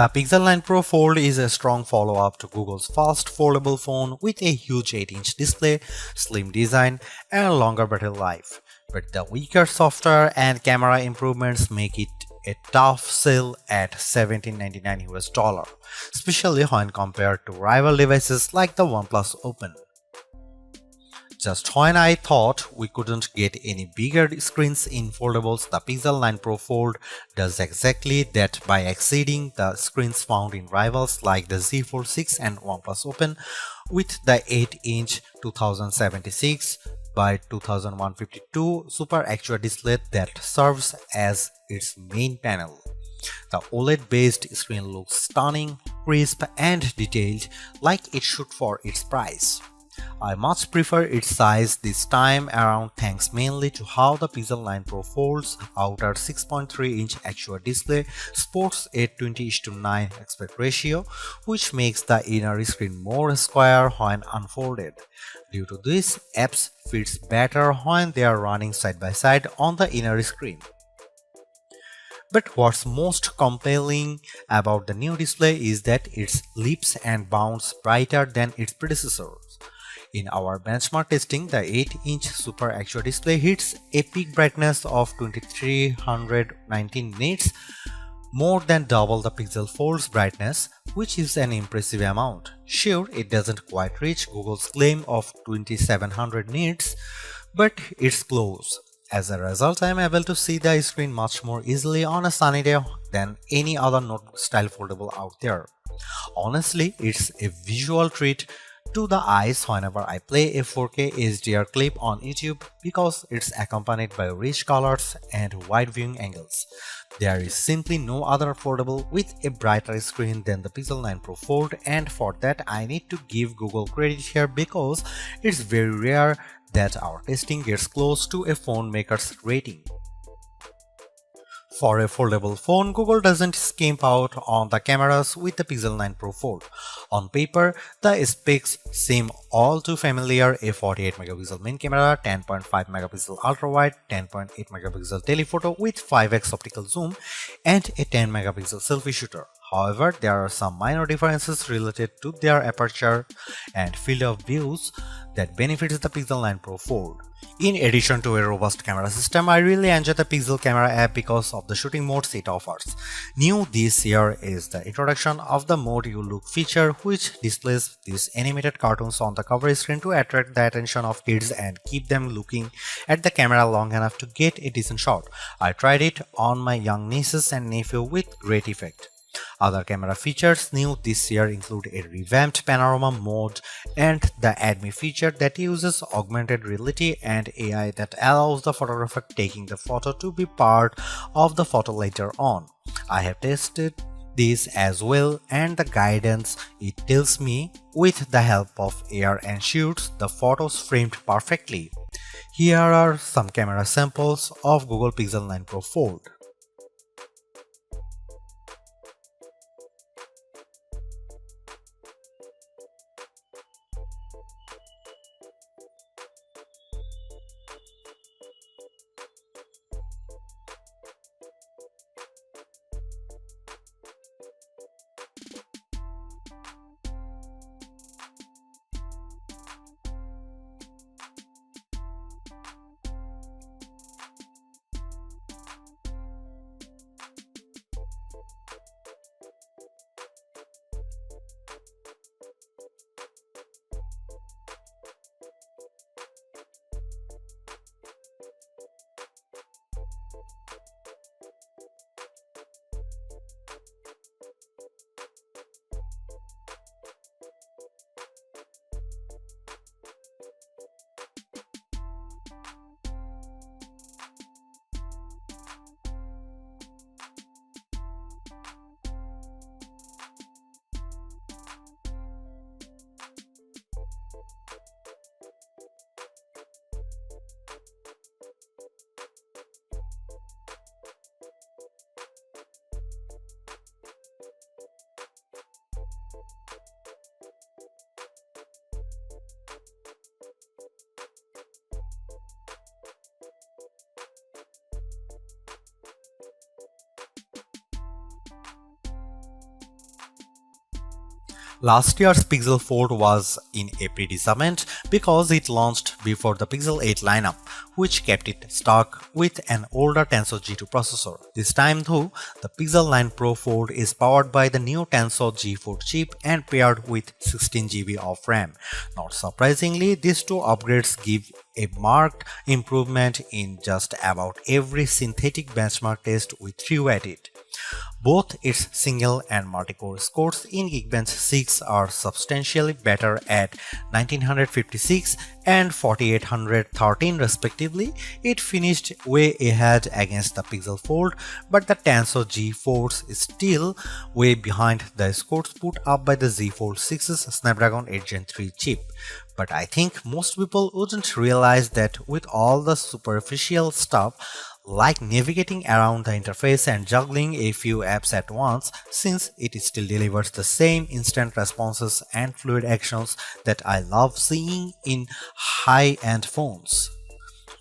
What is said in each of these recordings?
The Pixel 9 Pro Fold is a strong follow-up to Google's first foldable phone with a huge 8-inch display, slim design, and longer battery life. But the weaker software and camera improvements make it a tough sell at $1799 US, especially when compared to rival devices like the OnePlus Open. Just when I thought we couldn't get any bigger screens in foldables, the Pixel 9 Pro Fold does exactly that by exceeding the screens found in rivals like the Z Fold 6 and OnePlus Open with the 8-inch 2076 by 2152 Super Actual display that serves as its main panel. The OLED-based screen looks stunning, crisp, and detailed like it should for its price. I much prefer its size this time around thanks mainly to how the Pixel 9 Pro Fold's outer 6.3-inch actual display sports a 20:9 aspect ratio, which makes the inner screen more square when unfolded. Due to this, apps fits better when they are running side by side on the inner screen. But what's most compelling about the new display is that it leaps and bounds brighter than its predecessors. In our benchmark testing, the 8-inch Super Actual display hits a peak brightness of 2319 nits, more than double the Pixel Fold's brightness, which is an impressive amount. Sure, it doesn't quite reach Google's claim of 2700 nits, but it's close. As a result, I am able to see the screen much more easily on a sunny day than any other notebook-style foldable out there. Honestly, it's a visual treat to the eyes whenever I play a 4K HDR clip on YouTube because it's accompanied by rich colors and wide viewing angles. There is simply no other foldable with a brighter screen than the Pixel 9 Pro Fold, and for that I need to give Google credit here because it's very rare that our testing gets close to a phone maker's rating. For a foldable phone, Google doesn't skimp out on the cameras with the Pixel 9 Pro Fold. On paper, the specs seem all too familiar: a 48MP main camera, 10.5MP ultra-wide, 10.8MP telephoto with 5x optical zoom, and a 10MP selfie shooter. However, there are some minor differences related to their aperture and field of views that benefits the Pixel 9 Pro Fold. In addition to a robust camera system, I really enjoy the Pixel Camera app because of the shooting modes it offers. New this year is the introduction of the Mode You Look feature, which displays these animated cartoons on the cover screen to attract the attention of kids and keep them looking at the camera long enough to get a decent shot. I tried it on my young nieces and nephew with great effect. Other camera features new this year include a revamped panorama mode and the Add Me feature that uses augmented reality and AI that allows the photographer taking the photo to be part of the photo later on. I have tested this as well, and the guidance it tells me with the help of AR ensures the photos framed perfectly. Here are some camera samples of Google Pixel 9 Pro Fold. Last year's Pixel Fold was in a predicament because it launched before the Pixel 8 lineup, which kept it stuck with an older Tensor G2 processor. This time though, the Pixel 9 Pro Fold is powered by the new Tensor G4 chip and paired with 16GB of RAM. Not surprisingly, these two upgrades give a marked improvement in just about every synthetic benchmark test we threw at it. Both its single and multi-core scores in Geekbench 6 are substantially better at 1956 and 4813 respectively. It finished way ahead against the Pixel Fold, but the Tensor G4 is still way behind the scores put up by the Z Fold 6's Snapdragon 8 Gen 3 chip. But I think most people wouldn't realize that with all the superficial stuff like navigating around the interface and juggling a few apps at once, since it still delivers the same instant responses and fluid actions that I love seeing in high-end phones.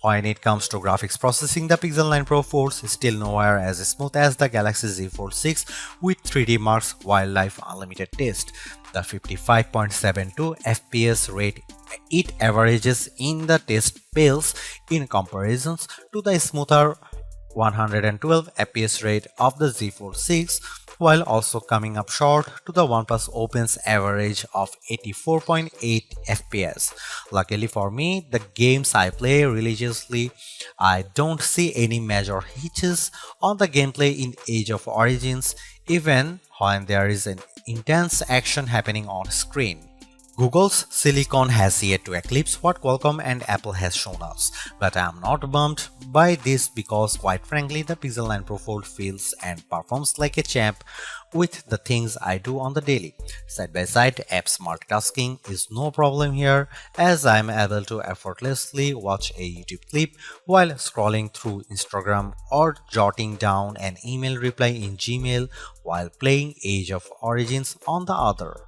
When it comes to graphics processing, the Pixel 9 Pro Fold is still nowhere as smooth as the Galaxy Z Fold 6 with 3D Mark's Wildlife Unlimited test. The 55.72 FPS rate it averages in the test pales in comparisons to the smoother 112 FPS rate of the Z Fold 6, while also coming up short to the OnePlus Open's average of 84.8 FPS. Luckily for me, the games I play religiously, I don't see any major hitches on the gameplay in Age of Origins, even when there is an intense action happening on screen. Google's silicon has yet to eclipse what Qualcomm and Apple has shown us, but I am not bummed by this because quite frankly the Pixel 9 Pro Fold feels and performs like a champ with the things I do on the daily. Side by side apps multitasking is no problem here, as I am able to effortlessly watch a YouTube clip while scrolling through Instagram or jotting down an email reply in Gmail while playing Age of Origins on the other.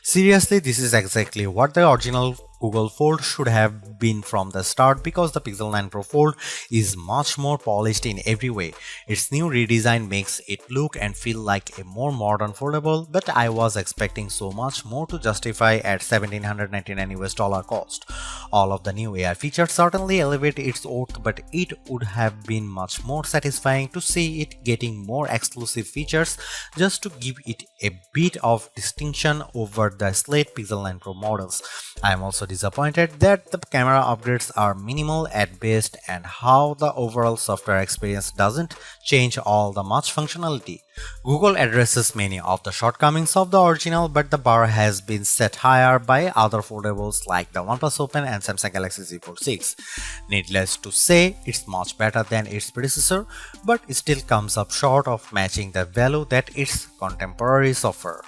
Seriously, this is exactly what the original Google Fold should have been from the start, because the Pixel 9 Pro Fold is much more polished in every way. Its new redesign makes it look and feel like a more modern foldable, but I was expecting so much more to justify at $1,799 US cost. All of the new AI features certainly elevate its worth, but it would have been much more satisfying to see it getting more exclusive features just to give it a bit of distinction over the slate Pixel 9 Pro models. I am also disappointed that the camera upgrades are minimal at best and how the overall software experience doesn't change all the much functionality. Google addresses many of the shortcomings of the original, but the bar has been set higher by other foldables like the OnePlus Open and Samsung Galaxy Z Fold 6. Needless to say, it's much better than its predecessor, but it still comes up short of matching the value that its contemporaries offer.